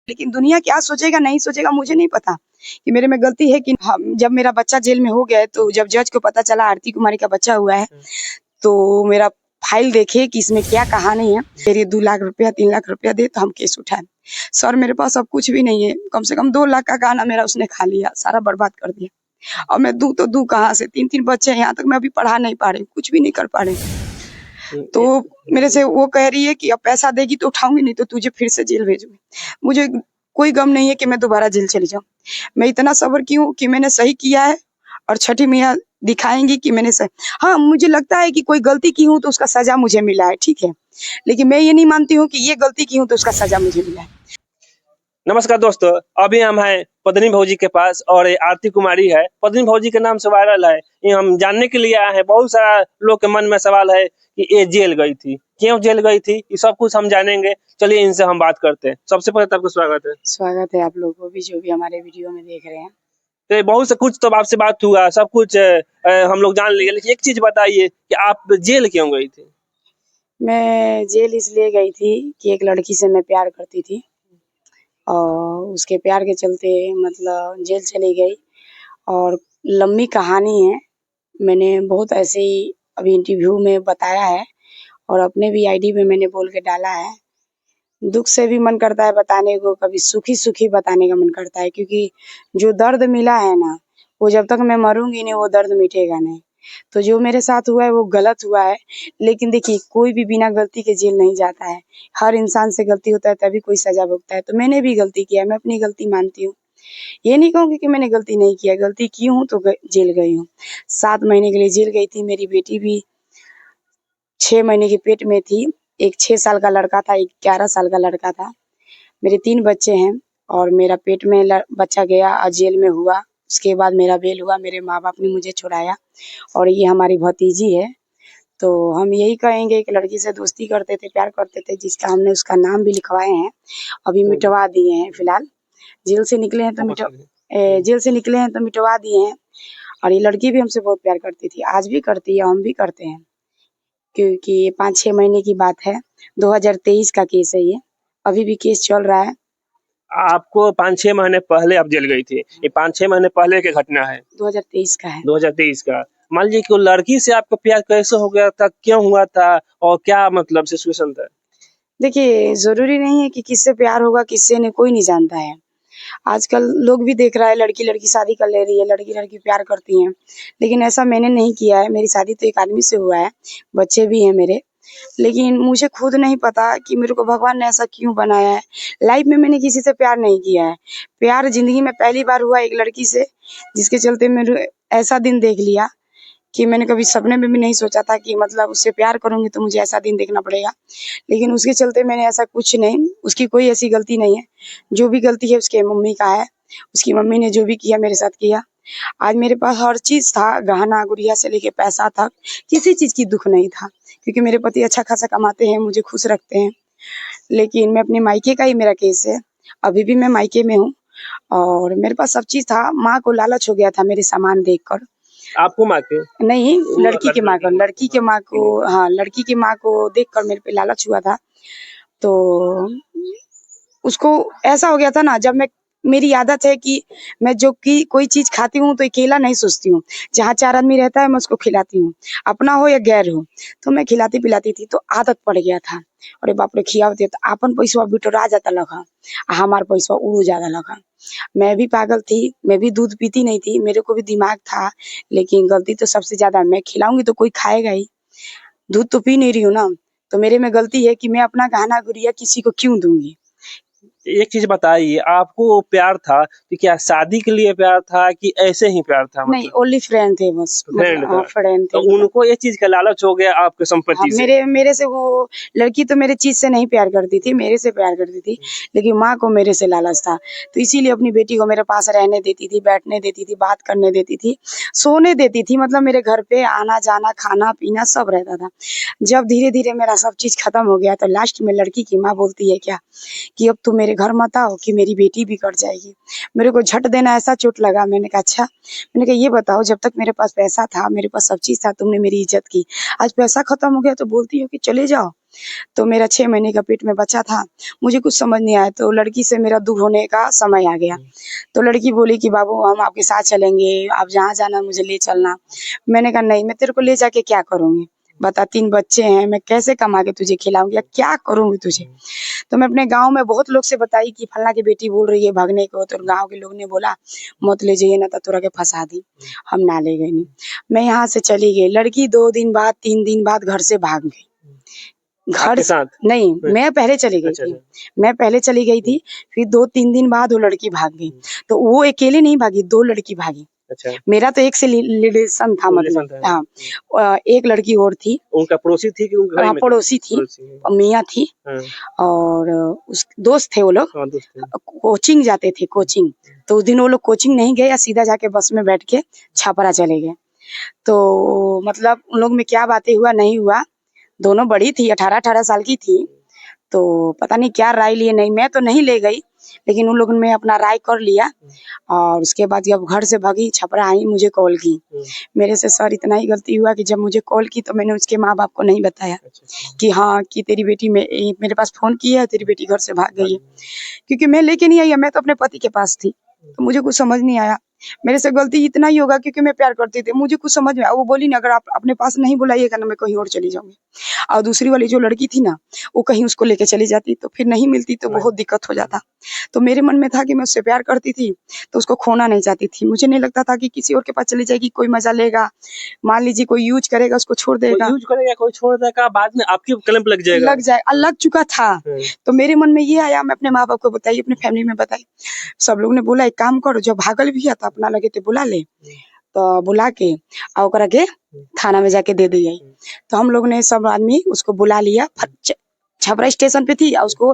लेकिन दुनिया क्या सोचेगा नहीं सोचेगा मुझे नहीं पता कि मेरे में गलती है कि जब मेरा बच्चा जेल में हो गया है, तो जब जज को पता चला आरती कुमारी का बच्चा हुआ है, तो मेरा फाइल देखे कि इसमें क्या कहानी है। मेरे 2 लाख रुपया 3 लाख रुपया दे तो हम केस उठाए। सर मेरे पास अब कुछ भी नहीं है, कम से कम 2 लाख का गहना मेरा उसने खा लिया, सारा बर्बाद कर दिया। और मैं दूं तो दूं कहाँ से? 3-3 बच्चे हैं, यहाँ तक मैं अभी पढ़ा नहीं पा रही, कुछ भी नहीं कर पा रही। तो मेरे से वो कह रही है कि अब पैसा देगी तो उठाऊंगी, नहीं तो तुझे फिर से जेल भेजूंगी। मुझे कोई गम नहीं है कि मैं दोबारा जेल चली जाऊं। मैं इतना सब्र की हूँ कि मैंने सही किया है और छठी मैया दिखाएंगी कि मैंने सही। हाँ, मुझे लगता है कि कोई गलती की हूँ तो उसका सजा मुझे मिला है, ठीक है, लेकिन मैं ये नहीं मानती हूँ कि ये गलती की हूँ तो उसका सजा मुझे मिला है। नमस्कार दोस्तों, अभी हम हैं पद्मिनी भौजी के पास और ये आरती कुमारी है। पद्मिनी भौजी के नाम से वायरल है, ये हम जानने के लिए आए हैं। बहुत सारा लोग के मन में सवाल है कि ये जेल गई थी, क्यों जेल गई थी, ये सब कुछ हम जानेंगे। चलिए इनसे हम बात करते हैं। सबसे पहले तो आपको स्वागत है। स्वागत है आप लोगों को भी, जो भी हमारे वीडियो में देख रहे हैं। तो बहुत से कुछ तो आपसे बात हुआ, सब कुछ हम लोग जान लिए, लेकिन एक चीज बताइए कि आप जेल क्यों गई थी? मैं जेल इसलिए गई थी कि एक लड़की से मैं प्यार करती थी और उसके प्यार के चलते मतलब जेल चली गई। और लंबी कहानी है, मैंने बहुत ऐसे ही अभी इंटरव्यू में बताया है और अपने भी आईडी में मैंने बोल के डाला है। दुख से भी मन करता है बताने को, कभी सुखी सुखी बताने का मन करता है, क्योंकि जो दर्द मिला है ना, वो जब तक मैं मरूंगी नहीं वो दर्द मिटेगा नहीं। तो जो मेरे साथ हुआ है वो गलत हुआ है, लेकिन देखिए कोई भी बिना गलती के जेल नहीं जाता है। हर इंसान से गलती होता है तभी कोई सजा भुगता है। तो मैंने भी गलती किया है, मैं अपनी गलती मानती हूँ। ये नहीं कहूँगी कि मैंने गलती नहीं किया, गलती की हूँ तो जेल गई हूँ। 7 महीने के लिए जेल गई थी। मेरी बेटी भी 6 महीने के पेट में थी। एक 6 साल का लड़का था, एक 11 साल का लड़का था। मेरे 3 बच्चे हैं और मेरा पेट में बच्चा गया और जेल में हुआ। उसके बाद मेरा बेल हुआ, मेरे माँ-बाप ने मुझे छुड़ाया और ये हमारी भतीजी है। तो हम यही कहेंगे कि लड़की से दोस्ती करते थे, प्यार करते थे, जिसका हमने उसका नाम भी लिखवाए हैं, अभी मिटवा दिए हैं फिलहाल। जेल से निकले हैं तो जेल से निकले हैं तो मिटवा दिए हैं। और ये लड़की भी हमसे बहुत प्यार करती थी, आज भी करती है, हम भी करते हैं, क्योंकि ये 5-6 महीने की बात है। 2023 का केस है ये, अभी भी केस चल रहा है। आपको 5-6 महीने पहले आप जेल गई थी, ये 5-6 महीने पहले की घटना है, 2023 का है। 2023 का। मान लीजिए कि वो लड़की से आपका प्यार कैसे हो गया था, क्यों हुआ था और क्या मतलब सिचुएशन था? देखिए, ज़रूरी नहीं है कि किससे प्यार होगा, किससे नहीं, कोई नहीं जानता है। आजकल लोग भी देख रहा है, लड़की-लड़की शादी कर ले रही है, लड़की-लड़की प्यार करती हैं। लेकिन ऐसा मैंने नहीं किया है, मेरी शादी तो एक आदमी से हुआ है, बच्चे भी हैं मेरे। लेकिन मुझे खुद नहीं पता कि मेरे को भगवान ने ऐसा क्यों बनाया है। लाइफ में मैंने किसी से प्यार नहीं किया है। प्यार ज़िंदगी में पहली बार हुआ एक लड़की से, जिसके चलते मैंने ऐसा दिन देख लिया कि मैंने कभी सपने में भी नहीं सोचा था कि मतलब उससे प्यार करूँगी तो मुझे ऐसा दिन देखना पड़ेगा। लेकिन उसके चलते मैंने ऐसा कुछ नहीं, उसकी कोई ऐसी गलती नहीं है। जो भी गलती है उसके मम्मी का है। उसकी मम्मी ने जो भी किया मेरे साथ किया। आज मेरे पास हर चीज़ था, गहना गुड़िया से लेके पैसा तक, किसी चीज़ की दुःख नहीं था, क्योंकि मेरे पति अच्छा खासा कमाते हैं, मुझे खुश रखते हैं। लेकिन मैं अपने मायके का ही मेरा केस है, अभी भी मैं मायके में हूँ और मेरे पास सब चीज़ था। माँ को लालच हो गया था मेरे सामान देखकर। आपको माँ के? नहीं, लड़की के माँ को, लड़की के माँ को, हाँ, लड़की की माँ को देखकर मेरे पे लालच हुआ था। तो उसको ऐसा हो गया था ना, जब मेरी आदत है कि मैं जो कि कोई चीज़ खाती हूँ तो अकेला नहीं सोचती हूँ। जहाँ 4 आदमी रहता है मैं उसको खिलाती हूँ, अपना हो या गैर हो। तो मैं खिलाती-पिलाती थी तो आदत पड़ गया था। अरे बाप रे! खियावत तो आपन पैसवा बिटोरा जाता लखा आ हमार पैसवा उड़ जाता लखा। मैं भी पागल थी, मैं भी दूध पीती नहीं थी, मेरे को भी दिमाग था, लेकिन गलती तो सबसे ज़्यादा मैं खिलाऊँगी तो कोई खाएगा ही। दूध तो पी नहीं रही हूँ ना, तो मेरे में गलती है कि मैं अपना गहना गुड़िया किसी को क्यों दूँगी? एक चीज बताइए, आपको वो प्यार था कि क्या शादी के लिए प्यार था कि ऐसे ही प्यार था? नहीं, मतलब ओनली फ्रेंड थे बस, फ्रेंड मतलब था, हाँ, फ्रेंड तो थे मतलब। उनको ये चीज का लालच हो गया आपके हाँ, संपत्ति से। मेरे से वो लड़की तो मेरे चीज़ से नहीं प्यार करती थी, मेरे से प्यार करती थी, लेकिन माँ को मेरे से लालच था। तो इसीलिए अपनी बेटी को मेरे पास रहने देती थी, बैठने देती थी, बात करने देती थी, सोने देती थी, मतलब मेरे घर पे आना-जाना, खाना-पीना सब रहता था। जब धीरे-धीरे मेरा सब चीज़ खत्म हो गया तो लास्ट में लड़की की माँ बोलती है क्या कि अब तू मेरे घर मत आओ कि मेरी बेटी बिगड़ जाएगी। मेरे को झट देना ऐसा चोट लगा। मैंने कहा अच्छा। मैंने कहा ये बताओ, जब तक मेरे पास पैसा था, मेरे पास सब चीज़ था, तुमने मेरी इज्जत की, आज पैसा खत्म हो गया तो बोलती हो कि चले जाओ। तो मेरा 6 महीने का पेट में बच्चा था, मुझे कुछ समझ नहीं आया, तो लड़की से मेरा दूर होने का समय आ गया। तो लड़की बोली कि बाबू हम आपके साथ चलेंगे, आप जहाँ जाना मुझे ले चलना। मैंने कहा नहीं, मैं तेरे को ले जाके क्या करूँगी, बता, 3 बच्चे हैं, मैं कैसे कमा के तुझे खिलाऊंगी या क्या करूँगी तुझे। तो मैं अपने गांव में बहुत लोग से बताई कि फलना की बेटी बोल रही है भागने को, तो गांव के लोग ने बोला मत ले जाइए ना तो तोरा के फंसा दी। हम ना ले गए नहीं। मैं यहाँ से चली गई। लड़की 2 दिन बाद 3 दिन बाद घर से भाग गई। घर आपके साथ? नहीं, मैं पहले चली गई अच्छा, थी। अच्छा। मैं पहले चली गई थी, फिर 2-3 दिन बाद वो लड़की भाग गई। तो वो अकेले नहीं भागी, 2 लड़की भागी। अच्छा। मेरा तो एक से रिलेशन था, रिलेशन मतलब था। हाँ। एक लड़की और थी, उनका पड़ोसी थी कि उनके घर में थी? पड़ोसी थी, पड़ोसी। मियाँ थी, हाँ। और उस दोस्त थे वो लोग। हाँ, दोस्त थे। कोचिंग जाते थे, कोचिंग। तो उस दिन वो लोग कोचिंग नहीं गए, या सीधा जाके बस में बैठ के छापरा चले गए। तो मतलब उन लोग में क्या बातें हुआ नहीं हुआ, दोनों बड़ी थी, 18-18 साल की थी। तो पता नहीं क्या राय लिए, नहीं मैं तो नहीं ले गई, लेकिन उन लोगों ने अपना राय कर लिया। और उसके बाद जब घर से भागी, छपरा आई, मुझे कॉल की। मेरे से सर इतना ही गलती हुआ कि जब मुझे कॉल की तो मैंने उसके माँ बाप को नहीं बताया कि हाँ कि तेरी बेटी मेरे पास फोन की है, तेरी बेटी घर से भाग गई है, क्योंकि मैं लेके नहीं आई, मैं तो अपने पति के पास थी। तो मुझे कुछ समझ नहीं आया। मेरे से गलती इतना ही होगा क्योंकि मैं प्यार करती थी, मुझे कुछ समझ में आया। वो बोली ना अगर आप अपने पास नहीं बुलाइएगा ना, मैं कहीं और चली जाऊंगी। और दूसरी वाली जो लड़की थी ना, वो कहीं उसको लेके चली जाती, तो फिर नहीं मिलती तो बहुत दिक्कत हो जाता। तो मेरे मन में था कि मैं उससे प्यार करती थी, तो उसको खोना नहीं चाहती थी। मुझे नहीं लगता था कि किसी और के पास चली जाएगी, कोई मजा लेगा, मान लीजिए कोई यूज करेगा, उसको छोड़ देगा, कोई यूज करेगा, कोई छोड़ देगा, बाद में आपके कलम पे लग जाएगा। लग चुका था। तो मेरे मन में ये आया, मैं अपने माँ बाप को बताई, अपने फैमिली में बताई। सब लोग ने बोला एक काम करो, जब भागल भी है तो अपना लगे तो बुला ले। तो बुला के और ओकरा के थाना में जाके दे दिया। तो हम लोग ने सब आदमी उसको बुला लिया। छपरा स्टेशन पे थी, और उसको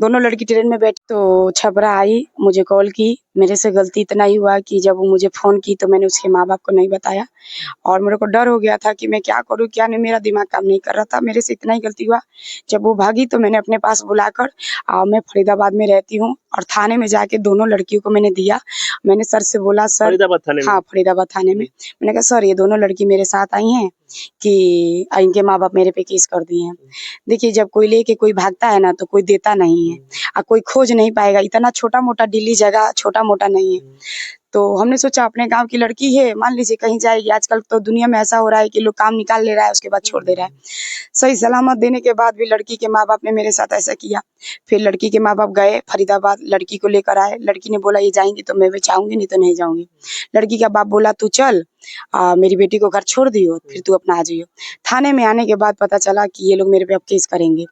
दोनों लड़की ट्रेन में बैठी। तो छपरा आई, मुझे कॉल की। मेरे से गलती इतना ही हुआ कि जब वो मुझे फोन की तो मैंने उसके माँ बाप को नहीं बताया, और मेरे को डर हो गया था कि मैं क्या करूँ क्या नहीं, मेरा दिमाग काम नहीं कर रहा था। मेरे से इतना ही गलती हुआ। जब वो भागी तो मैंने अपने पास बुलाकर, मैं फरीदाबाद में रहती हूँ, और थाने में जाके दोनों लड़कियों को मैंने दिया। मैंने सर से बोला, सर, फरीदाबाद थाने में? हाँ, फरीदाबाद थाने में। मैंने कहा सर ये दोनों लड़की मेरे साथ आई हैं कि इनके माँ बाप मेरे पे केस कर दिए हैं। देखिए जब कोई लेके कोई भागता है ना तो कोई देता नहीं है, और कोई खोज नहीं पाएगा। इतना छोटा मोटा दिल्ली जगह छोटा मोटा नहीं है। तो हमने सोचा अपने गांव की लड़की है, मान लीजिए कहीं जाएगी। आजकल तो दुनिया में ऐसा हो रहा है कि लोग काम निकाल ले रहा है, उसके बाद छोड़ दे रहा है। सही सलामत देने के बाद भी लड़की के माँ बाप ने मेरे साथ ऐसा किया। फिर लड़की के माँ बाप गए फरीदाबाद, लड़की को लेकर आए। लड़की ने बोला ये जाएंगी तो मैं भी चाहूंगी, नहीं तो नहीं जाऊंगी। लड़की का बाप बोला तू चल, मेरी बेटी को घर छोड़ दियो, फिर तू अपना आ जाइयो। थाने में आने के बाद पता चला कि ये लोग मेरे पे अब केस करेंगे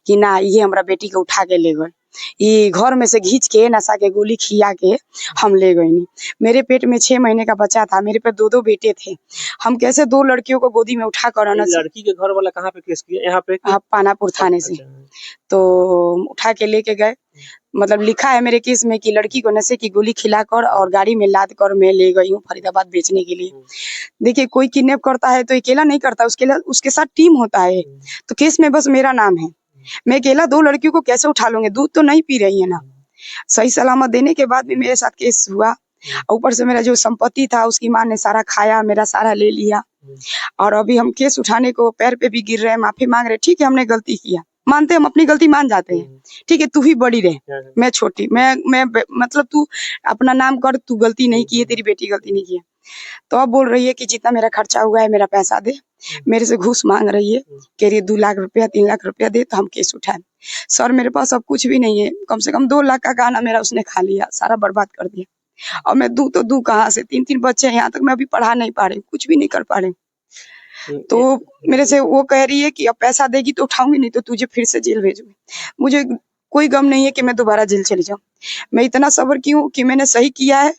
कि ना, ये हमारा बेटी को उठा के ले गए, ये घर में से घींच के नशा के गोली खिया के हम ले गए। नहीं, मेरे पेट में 6 महीने का बच्चा था, मेरे पे 2-2 बेटे थे। हम कैसे 2 लड़कियों को गोदी में उठा कर आना। लड़की के घर वाला कहाँ पे केस किया? यहाँ पे? पानापुर थाने से। तो उठा के लेके गए। मतलब लिखा है मेरे केस में कि लड़की को नशे की गोली खिलाकर और गाड़ी में लाद कर मैं ले गई हूँ फरीदाबाद बेचने के लिए। देखिए कोई किडनैप करता है तो अकेला नहीं करता, उसके साथ टीम होता है। तो केस में बस मेरा नाम है। मैं अकेला 2 लड़कियों को कैसे उठा लूंगी, दूध तो नहीं पी रही है ना। सही सलामत देने के बाद भी मेरे साथ केस हुआ। ऊपर से मेरा जो संपत्ति था उसकी माँ ने सारा खाया, मेरा सारा ले लिया। और अभी हम केस उठाने को पैर पे भी गिर रहे हैं, माफी मांग रहे। ठीक है हमने गलती किया, मानते, हम अपनी गलती मान जाते हैं। ठीक है तू ही बड़ी रहे, मैं छोटी, मैं मतलब तू अपना नाम कर, तू गलती नहीं की है, तेरी बेटी गलती नहीं की है। तो अब बोल रही है कि जितना मेरा खर्चा हुआ है मेरा पैसा दे। मेरे से घूस मांग रही है, कह रही है 2 लाख रुपया 3 लाख रुपया दे तो हम केस उठाएं। सर मेरे पास अब कुछ भी नहीं है, कम से कम 2 लाख का गहना मेरा उसने खा लिया, सारा बर्बाद कर दिया। और मैं दूं तो दूं कहाँ से, 3-3 बच्चे हैं, यहाँ तक मैं अभी पढ़ा नहीं पा रही, कुछ भी नहीं कर पा रही। तो मेरे से वो कह रही है कि अब पैसा देगी तो उठाऊंगी, नहीं तो तुझे फिर से जेल भेजूंगी। मुझे कोई गम नहीं है कि मैं दोबारा जेल चली जाऊं। मैं इतना सब्र की हूँ कि मैंने सही किया है,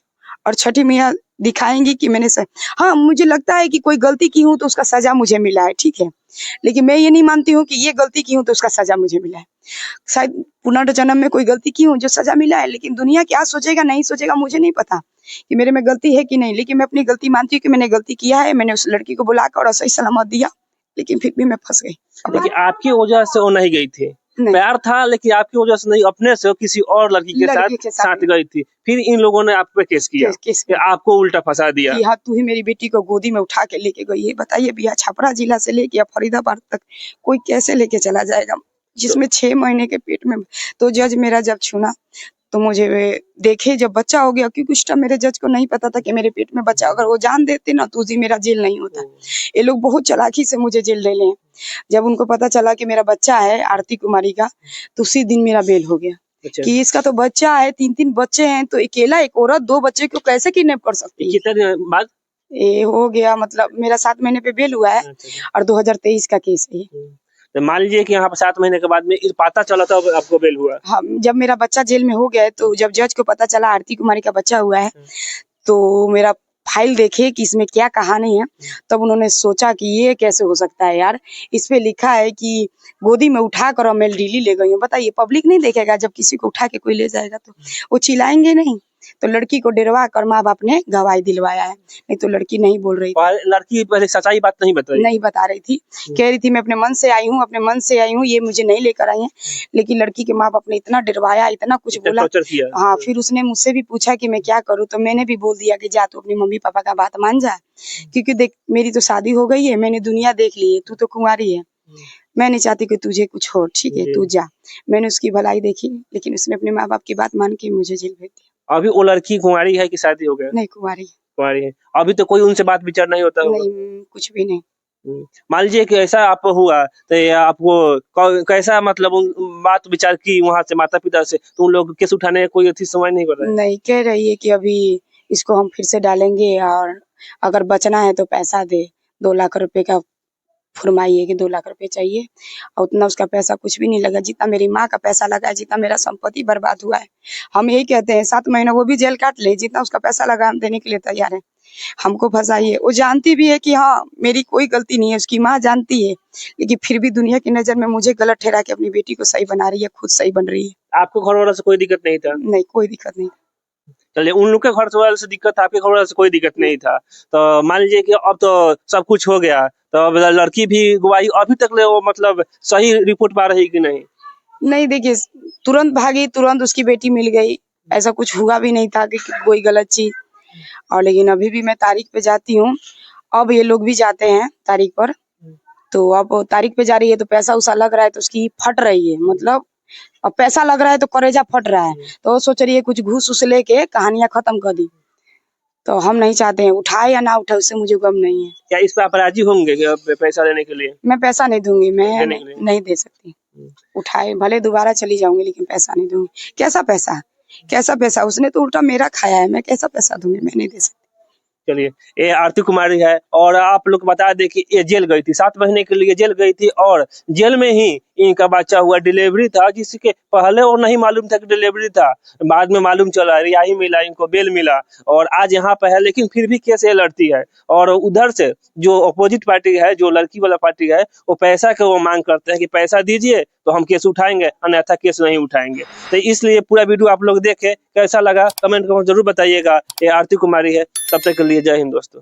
और छठी मैया दिखाएंगी कि मैंने सही। हाँ मुझे लगता है कि कोई गलती की हूँ तो उसका सजा मुझे मिला है, ठीक है, लेकिन मैं ये नहीं मानती हूँ कि ये गलती की हूँ तो उसका सजा मुझे मिला है। शायद पुनर्जन्म में कोई गलती की हूँ जो सजा मिला है, लेकिन दुनिया क्या सोचेगा नहीं सोचेगा मुझे नहीं पता कि मेरे में गलती है कि नहीं। लेकिन मैं अपनी गलती मानती हूँ कि मैंने गलती किया है। मैंने उस लड़की को बुलाकर और सही सलामत दिया, लेकिन फिर भी मैं फंस गई। देखिए आपकी वजह से वो नहीं गई थी, प्यार था लेकिन आपकी वजह से नहीं, अपने से किसी और लड़की के साथ गई थी, फिर इन लोगों ने आप पे केस किया कि आपको उल्टा फंसा दिया कि हाँ तू ही मेरी बेटी को गोदी में उठा के लेके गई है। बताइए भैया, छपरा जिला से लेके फरीदाबाद तक कोई कैसे लेके चला जाएगा, जिसमें 6 महीने के पेट में। तो जज मेरा जब छूना तो मुझे देखे जब बच्चा हो गया, क्योंकि उस टाइम मेरे जज को नहीं पता था कि मेरे पेट में बच्चा, अगर वो जान देते ना तो उसी मेरा जेल नहीं होता। ये लोग बहुत चालाकी से मुझे जेल ले लें। जब उनको पता चला कि मेरा बच्चा है आरती कुमारी का, तो उसी दिन मेरा बेल हो गया। कि इसका तो बच्चा है, 3 बच्चे हैं, तो अकेला एक औरत 2 बच्चे को कैसे किडनैप कर सकती है। कितने दिन बाद ये हो गया, मतलब मेरा 7 महीने पे बेल हुआ है और 2023 का केस है। तो मान लीजिए कि यहाँ पर 7 महीने के बाद में पता चला तो आपको बेल हुआ। हाँ, जब मेरा बच्चा जेल में हो गया तो जब जज को पता चला आरती कुमारी का बच्चा हुआ है, तो मेरा फाइल देखे कि इसमें क्या कहानी है, तब उन्होंने सोचा कि ये कैसे हो सकता है यार, इस पे लिखा है कि गोदी में उठा कर मैं दिल्ली ले गई हूँ। बताइए, पब्लिक नहीं देखेगा जब किसी को उठा के कोई ले जाएगा तो वो चिल्लाएंगे नहीं। तो लड़की को डरवा कर माँ बाप ने गवाही दिलवाया है, नहीं तो लड़की नहीं बोल रही थी। लड़की पहले सच्चाई बात नहीं बता रही थी, कह रही थी मैं अपने मन से आई हूँ, अपने मन से आई हूँ, ये मुझे नहीं लेकर आई है। लेकिन लड़की के माँ बाप ने इतना डरवाया, इतना कुछ बोला। हाँ, फिर उसने मुझसे भी पूछा कि मैं क्या करूँ, तो मैंने भी बोल दिया कि जा तू अपनी मम्मी पापा का बात मान जा, क्योंकि देख मेरी तो शादी हो गई है, मैंने दुनिया देख ली है, तू तो कुंवारी है, मैं नहीं चाहती कि तुझे कुछ हो, ठीक है तू जा। मैंने उसकी भलाई देखी, लेकिन उसने अपने माँ बाप की बात मान के मुझे जेल भेज दिया। अभी वो लड़की कुंवारी है कि शादी हो गया? नहीं, कुंवारी है। अभी तो कोई उनसे बात विचार नहीं होता होगा? नहीं, कुछ भी नहीं। मान लीजिए कि ऐसा आप हुआ तो आपको कैसा मतलब बात विचार की वहाँ से माता पिता से, तो उन लोग केस उठाने कोई अच्छी समय नहीं कर रहा है? नहीं, कह रही है कि अभी इसको हम फिर से डालेंगे और अगर बचना है तो पैसा दे, 2 लाख रुपए का फरमाई है कि 2 लाख रुपए चाहिए, और उतना उसका पैसा कुछ भी नहीं लगा जितना मेरी माँ का पैसा लगा है, जितना मेरा संपत्ति बर्बाद हुआ है। हम यही कहते हैं 7 महीना वो भी जेल काट ले, जितना उसका पैसा लगा हम देने के लिए तैयार है। हमको फंसाइए। वो जानती भी है कि हाँ मेरी कोई गलती नहीं है, उसकी माँ जानती है, लेकिन फिर भी दुनिया की नजर में मुझे गलत ठहरा के अपनी बेटी को सही बना रही है, खुद सही बन रही है। आपको घर वालों से कोई दिक्कत नहीं था? नहीं, कोई दिक्कत नहीं। चलिए, उन लोग के घर वाले से दिक्कत था, आपके घर वाले से कोई दिक्कत नहीं था। तो मान लीजिए कि अब तो सब कुछ हो गया, तो अब लड़की भी गवाही अभी तक ले वो मतलब सही रिपोर्ट पा रही कि नहीं? नहीं, देखिए तुरंत भागी, तुरंत उसकी बेटी मिल गई, ऐसा कुछ हुआ भी नहीं था कि कोई गलत चीज। और लेकिन अभी भी मैं तारीख पे जाती हूँ, अब ये लोग भी जाते हैं तारीख पर, तो अब तारीख पे जा रही है तो पैसा उसा लग रहा है तो उसकी फट रही है, मतलब अब पैसा लग रहा है तो करेजा फट रहा है, तो वो सोच रही है कुछ घूस उस लेके कहानियां खत्म कर दी। तो हम नहीं चाहते हैं, उठाए या ना उठाए उससे मुझे गम नहीं है। क्या इस पे आप राजी होंगे पैसा देने के लिए? मैं पैसा नहीं दूंगी, मैं नहीं दे सकती। उठाए भले दोबारा चली जाऊंगी, लेकिन पैसा नहीं दूंगी। कैसा पैसा, कैसा पैसा? उसने तो उल्टा मेरा खाया है, मैं कैसा पैसा दूंगी? मैं नहीं दे सकती। चलिए, ये आरती कुमारी है और आप लोग बता दें कि ये जेल गई थी, 7 महीने के लिए जेल गई थी और जेल में ही इनका बच्चा हुआ, डिलीवरी था, जिसके पहले वो नहीं मालूम था कि डिलीवरी था, बाद में मालूम चला, रिहाई मिला, इनको बेल मिला और आज यहाँ पे है, लेकिन फिर भी केस ये लड़ती है। और उधर से जो अपोजिट पार्टी है, जो लड़की वाला पार्टी है, वो पैसा के वो मांग करते हैं कि पैसा दीजिए तो हम केस उठाएंगे, अन्यथा केस नहीं उठाएंगे। तो इसलिए पूरा वीडियो आप लोग देखें, कैसा लगा कमेंट में जरूर बताइएगा। ये आरती कुमारी है, तब तक के लिए जय हिंद दोस्तों।